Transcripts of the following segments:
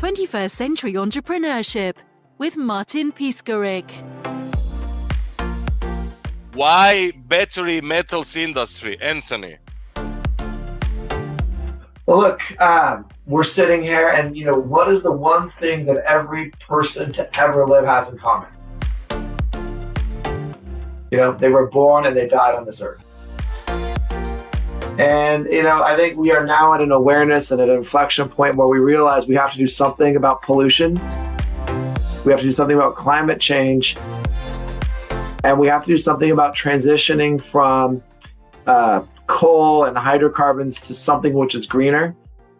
21st Century Entrepreneurship with Martin Piskarik. Why battery metals industry, Anthony? Well, look, we're sitting here and, what is the one thing that every person to ever live has in common? They were born and they died on this earth. And, I think we are now at an awareness and at an inflection point where we realize we have to do something about pollution. We have to do something about climate change. And we have to do something about transitioning from coal and hydrocarbons to something which is greener.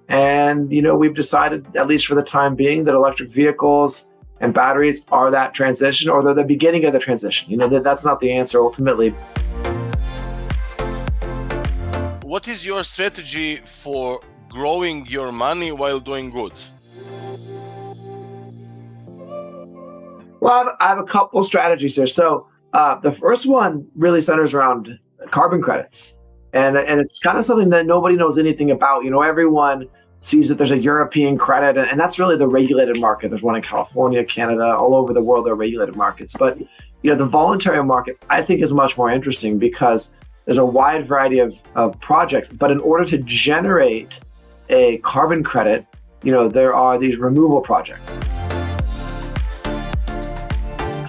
And, we've decided, at least for the time being, that electric vehicles and batteries are that transition, or they're the beginning of the transition. That's not the answer ultimately. What is your strategy for growing your money while doing good? Well, I have a couple strategies here. So the first one really centers around carbon credits. And it's kind of something that nobody knows anything about. Everyone sees that there's a European credit, and that's really the regulated market. There's one in California, Canada, all over the world, there are regulated markets. But, the voluntary market, I think, is much more interesting because there's a wide variety of projects. But in order to generate a carbon credit, there are these removal projects.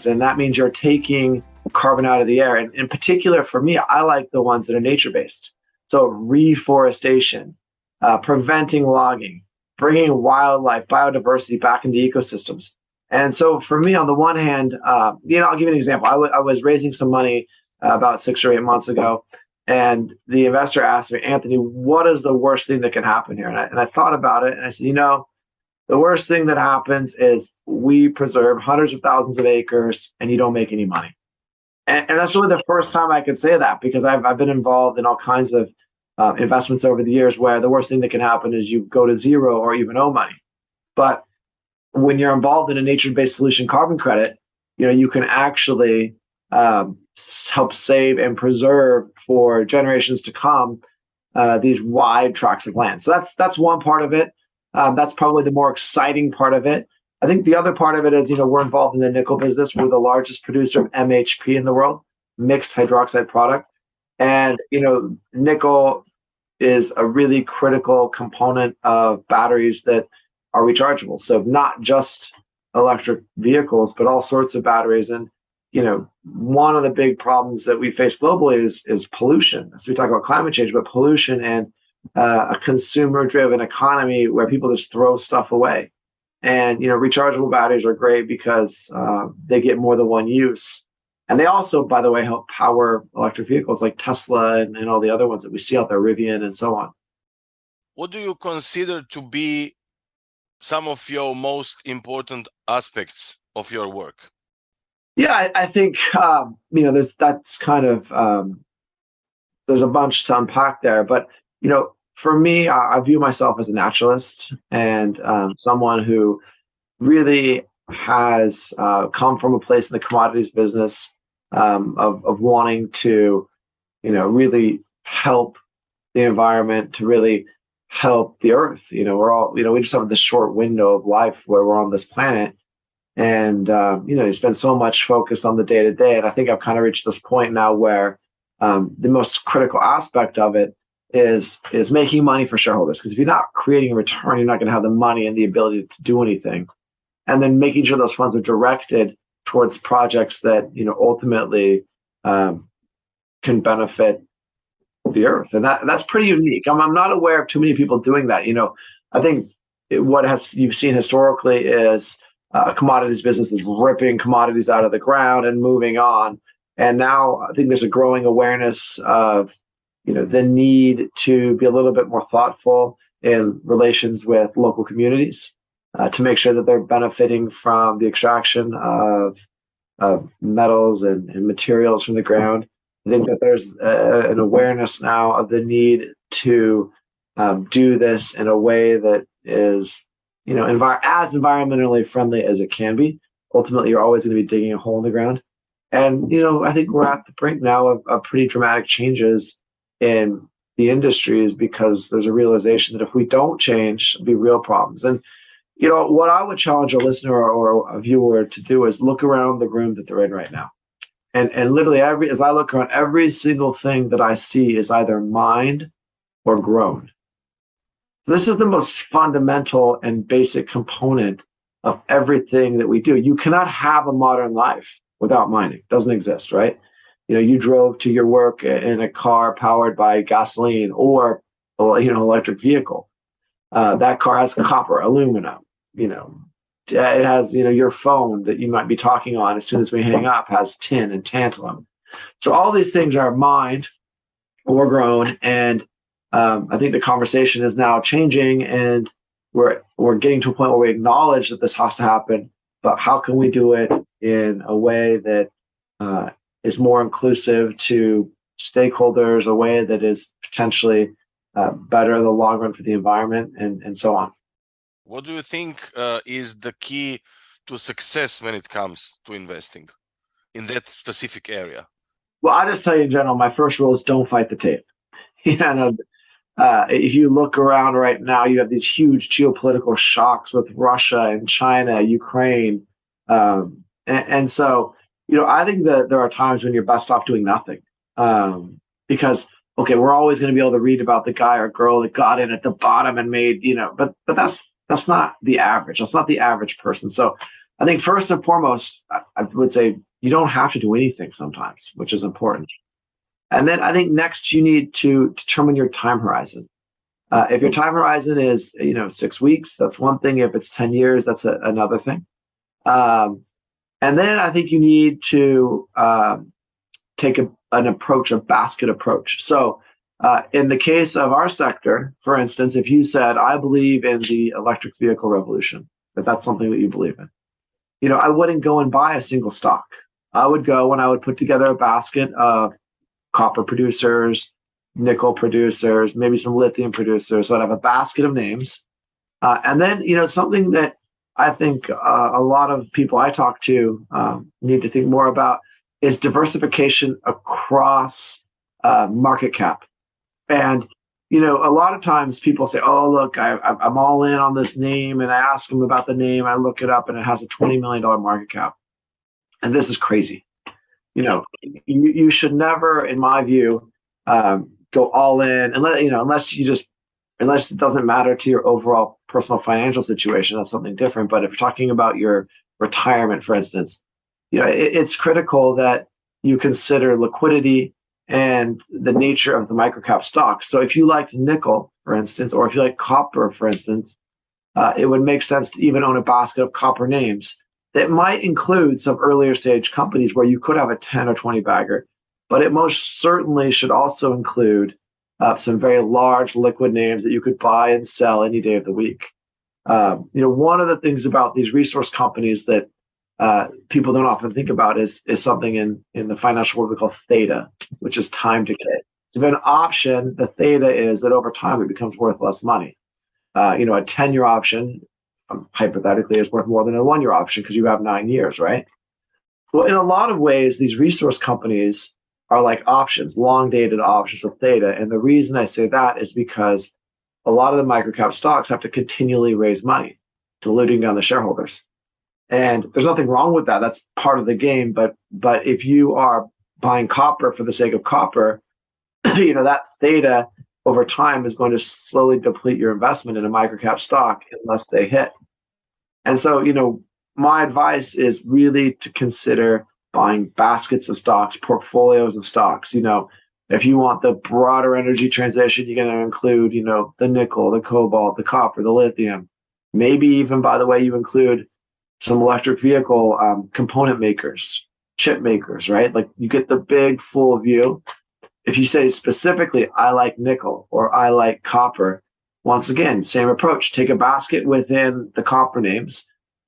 And that means you're taking carbon out of the air. And in particular, for me, I like the ones that are nature-based. So reforestation, preventing logging, bringing wildlife, biodiversity back into ecosystems. And so for me, on the one hand, I'll give you an example. I was raising some money about 6 or 8 months ago, and the investor asked me, Anthony, what is the worst thing that can happen here? And I thought about it, and I said, the worst thing that happens is we preserve hundreds of thousands of acres and you don't make any money. And that's really the first time I could say that, because I've been involved in all kinds of investments over the years where the worst thing that can happen is you go to zero or even owe money. But when you're involved in a nature-based solution carbon credit, you can actually help save and preserve for generations to come these wide tracts of land. So that's one part of it. That's probably the more exciting part of it. I think the other part of it is, we're involved in the nickel business. We're the largest producer of MHP in the world, mixed hydroxide product. And, nickel is a really critical component of batteries that are rechargeable. So not just electric vehicles, but all sorts of batteries. And, one of the big problems that we face globally is pollution. So we talk about climate change, but pollution and a consumer-driven economy where people just throw stuff away. And, rechargeable batteries are great because they get more than one use. And they also, by the way, help power electric vehicles like Tesla and all the other ones that we see out there, Rivian and so on. What do you consider to be some of your most important aspects of your work? Yeah, I think, that's kind of, there's a bunch to unpack there. But, for me, I view myself as a naturalist and someone who really has come from a place in the commodities business of wanting to, really help the environment, to really help the earth. We're all, we just have this short window of life where we're on this planet. And, you spend so much focus on the day to day. And I think I've kind of reached this point now where the most critical aspect of it is making money for shareholders. Because if you're not creating a return, you're not going to have the money and the ability to do anything. And then making sure those funds are directed towards projects that, ultimately can benefit the earth. And that's pretty unique. I'm not aware of too many people doing that. I think you've seen historically is commodities business is ripping commodities out of the ground and moving on. And now I think there's a growing awareness of, the need to be a little bit more thoughtful in relations with local communities to make sure that they're benefiting from the extraction of metals and materials from the ground. I think that there's an awareness now of the need to do this in a way that is, as environmentally friendly as it can be. Ultimately, you're always going to be digging a hole in the ground. And, I think we're at the brink now of pretty dramatic changes in the industries because there's a realization that if we don't change, there'll be real problems. And, What I would challenge a listener or a viewer to do is look around the room that they're in right now. And literally as I look around, every single thing that I see is either mined or grown. This is the most fundamental and basic component of everything that we do. You cannot have a modern life without mining. It doesn't exist, right? You drove to your work in a car powered by gasoline or electric vehicle. That car has copper, aluminum. It has your phone that you might be talking on as soon as we hang up has tin and tantalum. So all these things are mined or grown, and I think the conversation is now changing, and we're getting to a point where we acknowledge that this has to happen. But how can we do it in a way that is more inclusive to stakeholders, a way that is potentially better in the long run for the environment, and so on? What do you think is the key to success when it comes to investing in that specific area? Well, I just tell you in general, my first rule is don't fight the tape. If you look around right now, you have these huge geopolitical shocks with Russia and China, Ukraine. And so, I think that there are times when you're best off doing nothing. Because, okay, we're always going to be able to read about the guy or girl that got in at the bottom and made, but that's not the average. That's not the average person. So I think first and foremost, I would say you don't have to do anything sometimes, which is important. And then I think next you need to determine your time horizon. If your time horizon is 6 weeks, that's one thing. If it's 10 years, that's another thing. And then I think you need to take an approach, a basket approach. So in the case of our sector, for instance, if you said, I believe in the electric vehicle revolution, if that's something that you believe in, I wouldn't go and buy a single stock. I would go and I would put together a basket of copper producers, nickel producers, maybe some lithium producers. So I'd have a basket of names. And then, something that I think a lot of people I talk to need to think more about is diversification across market cap. And, a lot of times people say, oh, look, I'm all in on this name. And I ask them about the name. I look it up and it has a $20 million market cap. And this is crazy. You should never, in my view, go all in unless it doesn't matter to your overall personal financial situation. That's something different. But if you're talking about your retirement, for instance, it's critical that you consider liquidity and the nature of the microcap stocks. So if you liked nickel, for instance, or if you like copper, for instance, it would make sense to even own a basket of copper names that might include some earlier stage companies where you could have a 10 or 20 bagger, but it most certainly should also include some very large liquid names that you could buy and sell any day of the week. One of the things about these resource companies that people don't often think about is something in the financial world we call theta, which is time decay. So if an option, the theta is that over time it becomes worth less money. A 10-year option, hypothetically, is worth more than a 1-year option because you have 9 years, right? Well, in a lot of ways, these resource companies are like options, long-dated options with theta. And the reason I say that is because a lot of the microcap stocks have to continually raise money, diluting down the shareholders. And there's nothing wrong with that. That's part of the game. But if you are buying copper for the sake of copper, that theta over time is going to slowly deplete your investment in a microcap stock unless they hit. And so, my advice is really to consider buying baskets of stocks, portfolios of stocks. If you want the broader energy transition, you're going to include, the nickel, the cobalt, the copper, the lithium. Maybe even, by the way, you include some electric vehicle component makers, chip makers, right? Like you get the big full view. If you say specifically, I like nickel or I like copper, once again, same approach. Take a basket within the copper names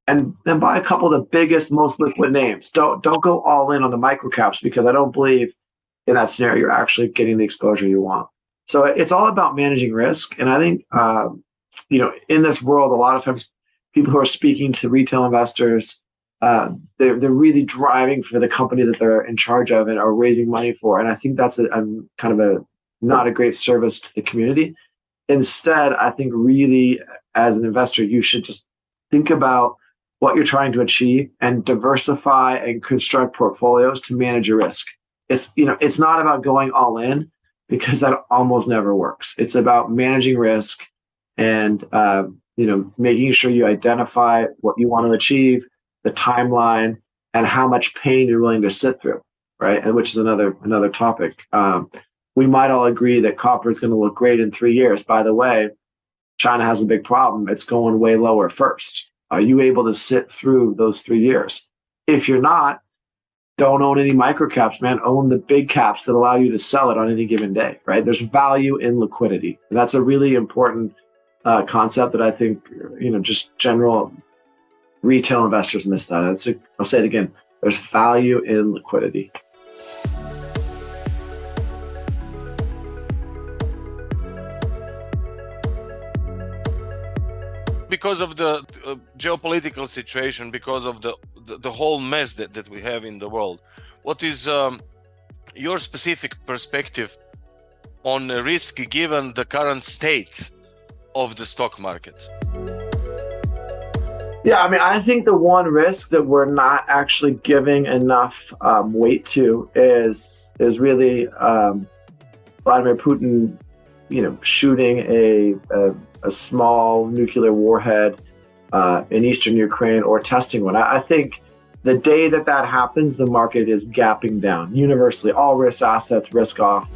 and then buy a couple of the biggest, most liquid names. Don't go all in on the microcaps because I don't believe in that scenario you're actually getting the exposure you want. So it's all about managing risk. And I think, in this world, a lot of times people who are speaking to retail investors, they're really driving for the company that they're in charge of and are raising money for. And I think that's not a great service to the community. Instead, I think really as an investor, you should just think about what you're trying to achieve and diversify and construct portfolios to manage your risk. It's not about going all in, because that almost never works. It's about managing risk and making sure you identify what you want to achieve, the timeline, and how much pain you're willing to sit through, right? And which is another topic. We might all agree that copper is going to look great in 3 years. By the way, China has a big problem. It's going way lower first. Are you able to sit through those 3 years? If you're not, don't own any microcaps, man. Own the big caps that allow you to sell it on any given day, right? There's value in liquidity. And that's a really important concept that I think, just general retail investors miss that. I'll say it again. There's value in liquidity. Because of the geopolitical situation, because of the whole mess that we have in the world, what is your specific perspective on risk given the current state of the stock market? Yeah, I think the one risk that we're not actually giving enough weight to is really Vladimir Putin, shooting a small nuclear warhead in eastern Ukraine, or testing one. I think the day that happens, the market is gapping down universally. All risk assets risk off.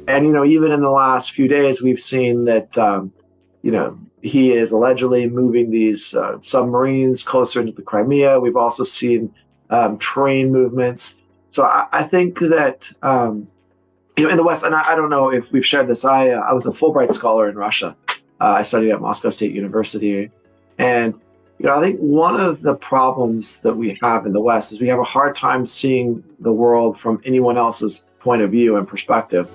And even in the last few days, we've seen that he is allegedly moving these submarines closer into the Crimea. We've also seen train movements. So I think that in the West, and I don't know if we've shared this, I was a Fulbright scholar in Russia. I studied at Moscow State University. And I think one of the problems that we have in the West is we have a hard time seeing the world from anyone else's point of view and perspective.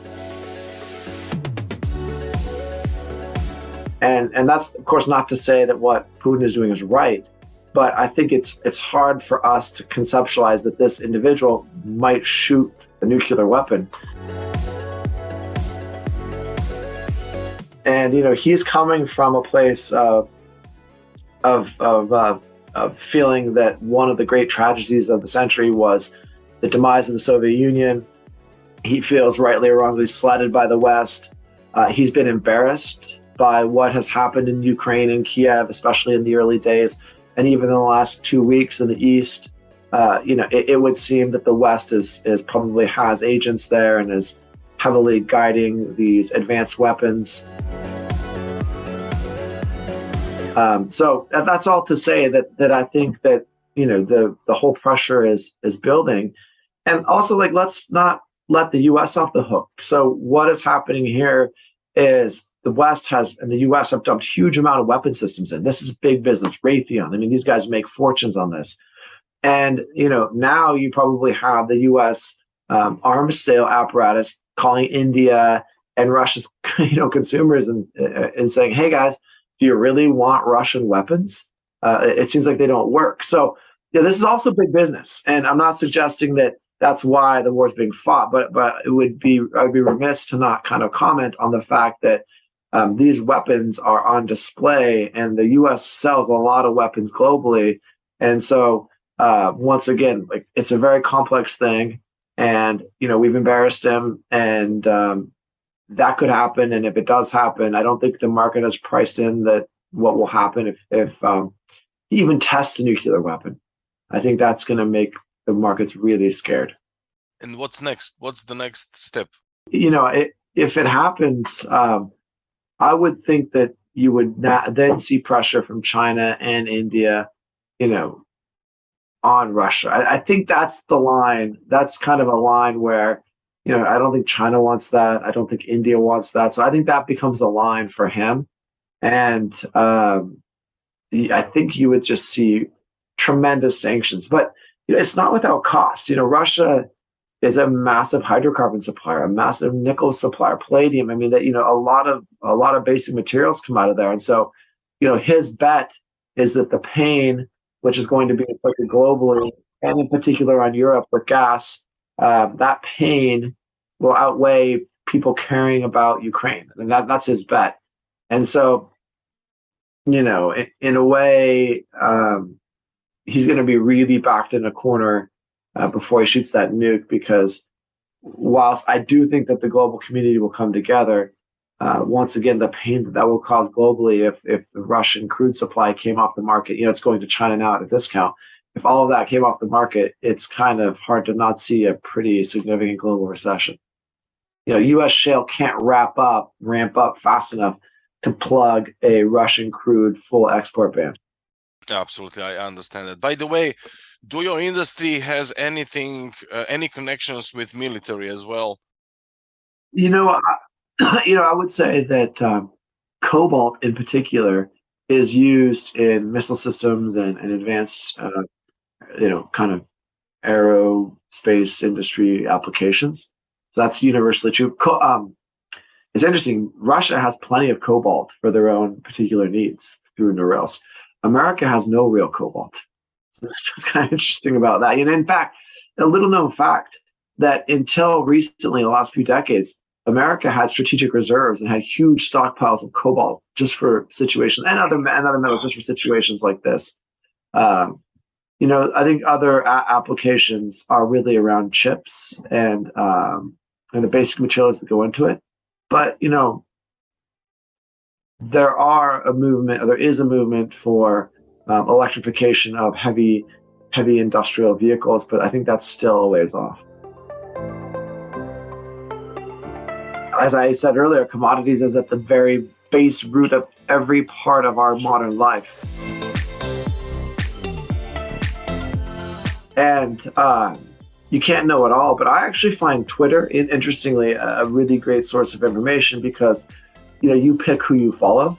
And that's, of course, not to say that what Putin is doing is right, but I think it's hard for us to conceptualize that this individual might shoot a nuclear weapon. And he's coming from a place of feeling that one of the great tragedies of the century was the demise of the Soviet Union. He feels rightly or wrongly slighted by the West. He's been embarrassed by what has happened in Ukraine and Kiev, especially in the early days, and even in the last 2 weeks in the East. It would seem that the West is probably has agents there and is heavily guiding these advanced weapons. So that's all to say that I think that the whole pressure is building, and also let's not let the U.S. off the hook. So what is happening here is the West and the U.S. have dumped huge amount of weapon systems in. This is big business. Raytheon. These guys make fortunes on this. And, now you probably have the U.S. Arms sale apparatus calling India and Russia's, consumers and saying, hey, guys, do you really want Russian weapons? It seems like they don't work. So this is also big business. And I'm not suggesting that that's why the war is being fought, but I would be remiss to not kind of comment on the fact that these weapons are on display, and the U.S. sells a lot of weapons globally. And so once again, it's a very complex thing, and we've embarrassed him, and that could happen. And if it does happen, I don't think the market has priced in that what will happen if he even tests a nuclear weapon. I think that's going to make the market's really scared. And what's next? What's the next step? If it happens, I would think that you would then see pressure from China and India, on Russia. I think that's the line. That's kind of a line where, I don't think China wants that. I don't think India wants that. So I think that becomes a line for him. And I think you would just see tremendous sanctions. But it's not without cost. Russia is a massive hydrocarbon supplier, a massive nickel supplier, palladium. A lot of basic materials come out of there. And so, his bet is that the pain, which is going to be inflicted globally, and in particular on Europe with gas, that pain will outweigh people caring about Ukraine. And that's his bet. And so, in a way, he's going to be really backed in a corner before he shoots that nuke, because whilst I do think that the global community will come together, once again, the pain that will cause globally if the Russian crude supply came off the market, it's going to China now at a discount. If all of that came off the market, it's kind of hard to not see a pretty significant global recession. U.S. shale can't ramp up fast enough to plug a Russian crude full export ban. Absolutely, I understand that. By the way, do your industry has anything, any connections with military as well? I would say that cobalt in particular is used in missile systems and advanced, kind of aerospace industry applications. So that's universally true. It's interesting. Russia has plenty of cobalt for their own particular needs through Norilsk. America has no real cobalt. So that's kind of interesting about that. And in fact, a little known fact that until recently, the last few decades, America had strategic reserves and had huge stockpiles of cobalt just for situations, and other metals just for situations like this. I think other applications are really around chips and the basic materials that go into it. But there is a movement for electrification of heavy industrial vehicles, but I think that's still a ways off. As I said earlier, commodities is at the very base root of every part of our modern life. And you can't know it all, but I actually find Twitter, interestingly, a really great source of information, because you pick who you follow.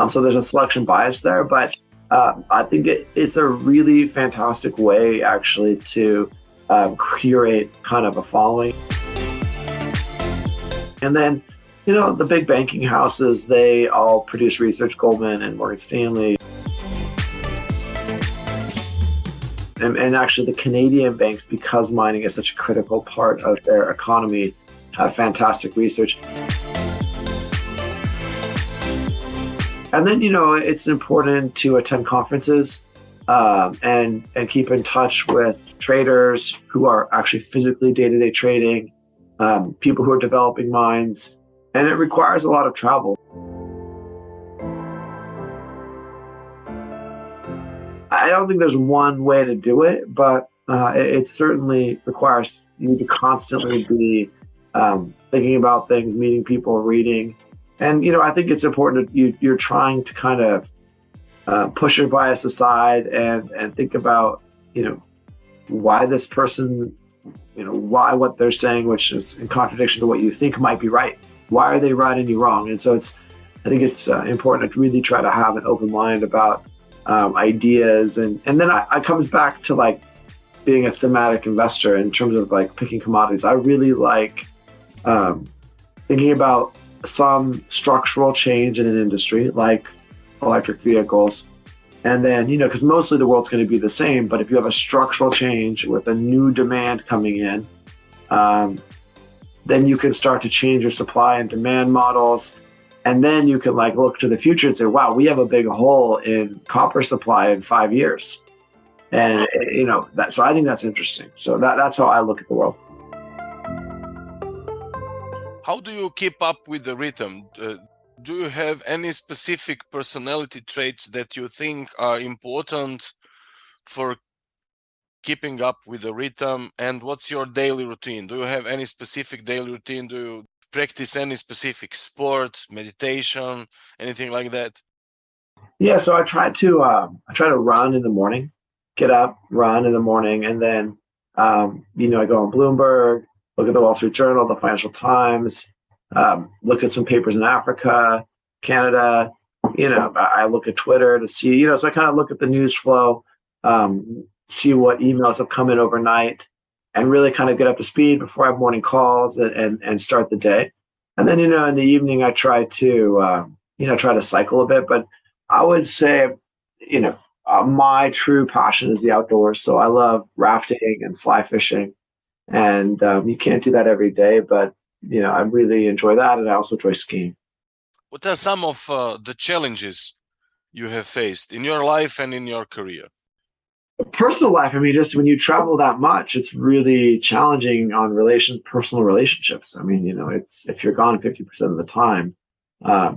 So there's a selection bias there, but I think it's a really fantastic way actually to curate kind of a following. And then, the big banking houses, they all produce research, Goldman and Morgan Stanley. And actually the Canadian banks, because mining is such a critical part of their economy, have fantastic research. And then, it's important to attend conferences and keep in touch with traders who are actually physically day-to-day trading, people who are developing mines, and it requires a lot of travel. I don't think there's one way to do it, but it certainly requires you to constantly be thinking about things, meeting people, reading. And, I think it's important that you're trying to kind of push your bias aside and think about, why this person, why what they're saying, which is in contradiction to what you think might be right. Why are they right and you wrong? And so I think it's important to really try to have an open mind about ideas. And then it comes back to like being a thematic investor in terms of like picking commodities. I really like thinking about some structural change in an industry like electric vehicles. And then, because mostly the world's going to be the same, but if you have a structural change with a new demand coming in, then you can start to change your supply and demand models. And then you can like look to the future and say, wow, we have a big hole in copper supply in 5 years. And, so I think that's interesting. So that's how I look at the world. How do you keep up with the rhythm? Do you have any specific personality traits that you think are important for keeping up with the rhythm? And what's your daily routine? Do you have any specific daily routine? Do you practice any specific sport, meditation, anything like that? Yeah, so I try to run in the morning, get up, run in the morning, and then I go on Bloomberg, look at the Wall Street Journal, the Financial Times, look at some papers in Africa, Canada. I look at Twitter to see, so I kind of look at the news flow, see what emails have come in overnight, and really kind of get up to speed before I have morning calls and start the day. And then, in the evening, I try to cycle a bit. But I would say, my true passion is the outdoors. So I love rafting and fly fishing. And you can't do that every day, but I really enjoy that, and I also enjoy skiing. What are some of the challenges you have faced in your life and in your career? Personal life, I mean, just when you travel that much, it's really challenging on personal relationships. I mean, it's if you're gone 50% of the time,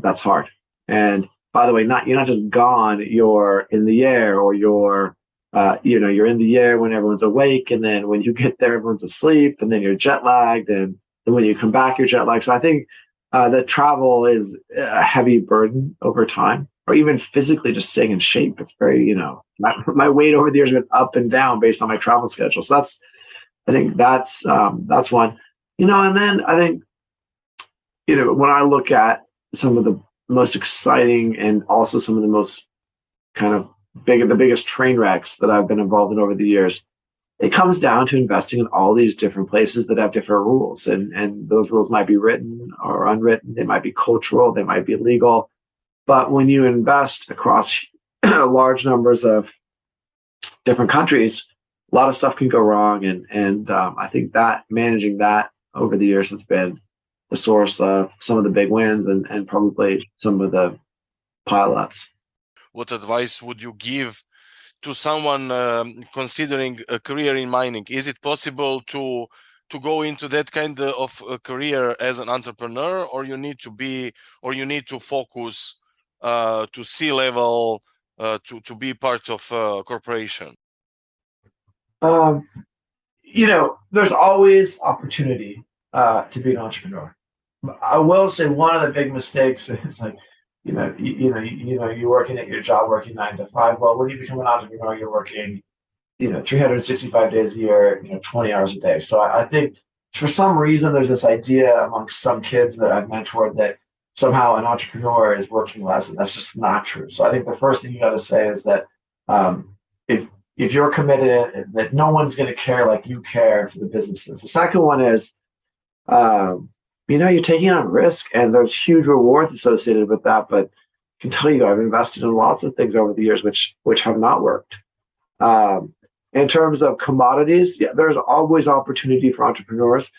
that's hard. And by the way, you're not just gone, you're in the air, or you're in the air when everyone's awake, and then when you get there, everyone's asleep, and then you're jet lagged, and then when you come back, you're jet lagged. So I think that travel is a heavy burden over time, or even physically just staying in shape. It's very, my weight over the years went up and down based on my travel schedule. So I think that's one, and then I think, when I look at some of the most exciting and also some of the most kind of the biggest train wrecks that I've been involved in over the years, it comes down to investing in all these different places that have different rules. And those rules might be written or unwritten. They might be cultural. They might be legal. But when you invest across large numbers of different countries, a lot of stuff can go wrong. And I think that managing that over the years has been the source of some of the big wins and probably some of the pileups. What advice would you give to someone considering a career in mining? Is it possible to go into that kind of a career as an entrepreneur, or you need to focus to C-level to be part of a corporation? There's always opportunity to be an entrepreneur. I will say one of the big mistakes is like, you're working at your job, working 9 to 5. Well, when you become an entrepreneur, you're working, 365 days a year, 20 hours a day. So I think for some reason, there's this idea amongst some kids that I've mentored that somehow an entrepreneur is working less, and that's just not true. So I think the first thing you got to say is that if you're committed, that no one's going to care like you care for the businesses. The second one is, you're taking on risk, and there's huge rewards associated with that. But I can tell you, I've invested in lots of things over the years which have not worked. In terms of commodities, there's always opportunity for entrepreneurs.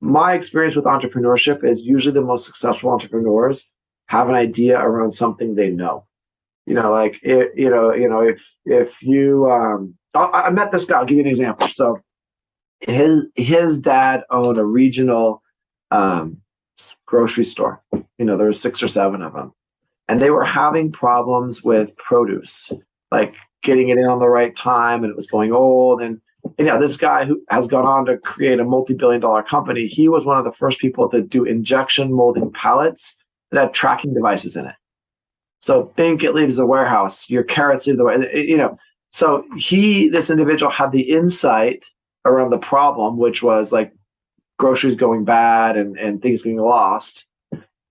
My experience with entrepreneurship is usually the most successful entrepreneurs have an idea around something they know. If you, I met this guy. I'll give you an example. So his dad owned a regional grocery store. There were 6 or 7 of them, and they were having problems with produce, like getting it in on the right time, and it was going old. And this guy who has gone on to create a multi-billion-dollar company, he was one of the first people to do injection molding pallets that had tracking devices in it. So think it leaves the warehouse, your carrots leave the way, So this individual had the insight around the problem, which was like groceries going bad and things getting lost.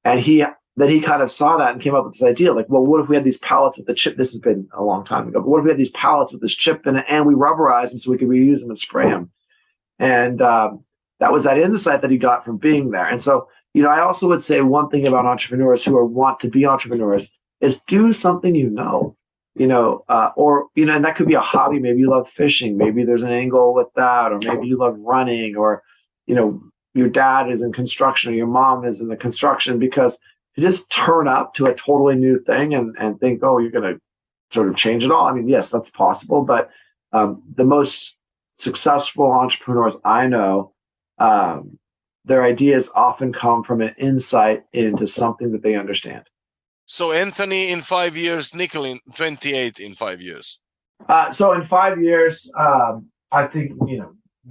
And he kind of saw that and came up with this idea, like, well, what if we had these pallets with the chip? This has been a long time ago, but what if we had these pallets with this chip in it and we rubberized them so we could reuse them and spray them? And that was that insight that he got from being there. And so, I also would say one thing about entrepreneurs who want to be entrepreneurs is do something and that could be a hobby. Maybe you love fishing. Maybe there's an angle with that, or maybe you love running, or, your dad is in construction or your mom is in the construction, because to just turn up to a totally new thing and think, oh, you're going to sort of change it all. I mean, yes, that's possible. But the most successful entrepreneurs I know, their ideas often come from an insight into something that they understand. So Anthony in 5 years, Nickel in 28 in 5 years. So in 5 years, I think,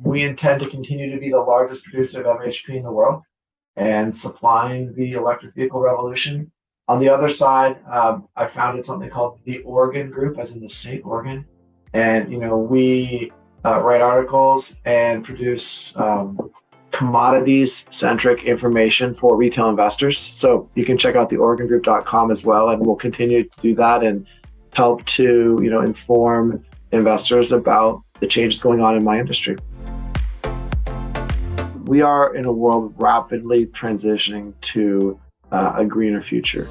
we intend to continue to be the largest producer of MHP in the world and supplying the electric vehicle revolution. On the other side, I founded something called the Oregon Group, as in the state Oregon. And, we write articles and produce commodities-centric information for retail investors. So you can check out the OregonGroup.com as well, and we'll continue to do that and help to, inform investors about the changes going on in my industry. We are in a world rapidly transitioning to a greener future.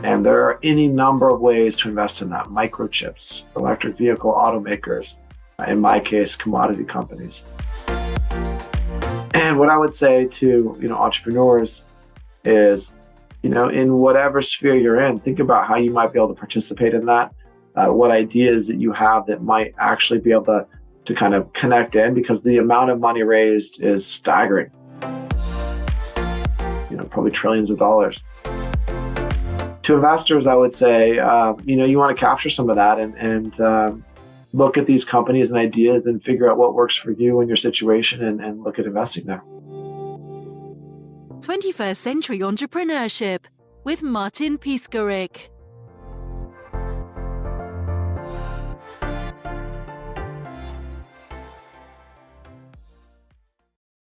And there are any number of ways to invest in that. Microchips, electric vehicle automakers, in my case, commodity companies. And what I would say to entrepreneurs is in whatever sphere you're in, think about how you might be able to participate in that, what ideas that you have that might actually be able to kind of connect in, because the amount of money raised is staggering. Probably trillions of dollars. To investors, I would say, you want to capture some of that and look at these companies and ideas and figure out what works for you and your situation and look at investing there. 21st Century Entrepreneurship with Martin Piskarik.